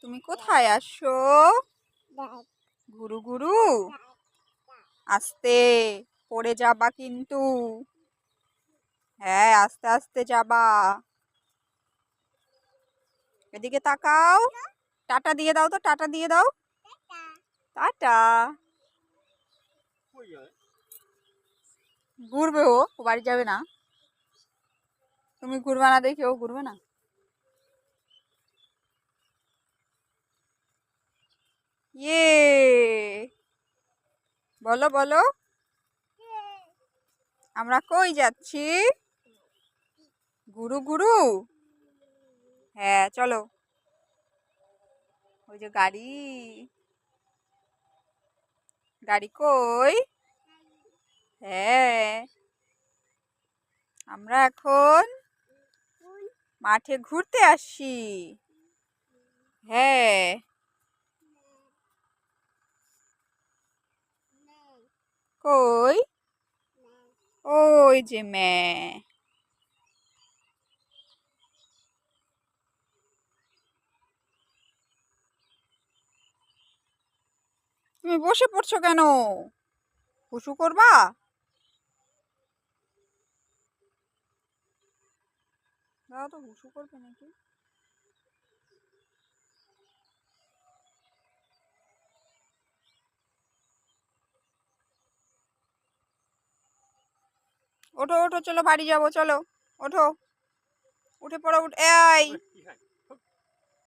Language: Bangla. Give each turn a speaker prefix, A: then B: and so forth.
A: তুমি কোথায় আসো? গুরু গুরু আস্তে, পড়ে যাবা কিন্তু। হ্যাঁ, আস্তে আস্তে যাবা। এদিকে তাকাও। টাটা দিয়ে দাও তো, টাটা দিয়ে দাও। টাটা। ঘুরবে ও বাড়ি যাবে না। তুমি ঘুরবে না দেখে ও ঘুরবে না। ইয়ে, বলো বলো, আমরা কই যাচ্ছি? গুরু গুরু। হ্যাঁ চলো। ওই যে গাড়ি, গাড়ি কই? হ্যাঁ, আমরা এখন মাঠে ঘুরতে আসছি। হ্যাঁ, কই? ওই যে মেয়ে। তুমি বসে পড়ছো কেন? হুসু করবা? দাও তো, হুসু করবে নাকি? ওঠো ওঠো, চলো বাড়ি যাবো, চলো। ওঠো, উঠে পড়ো, এই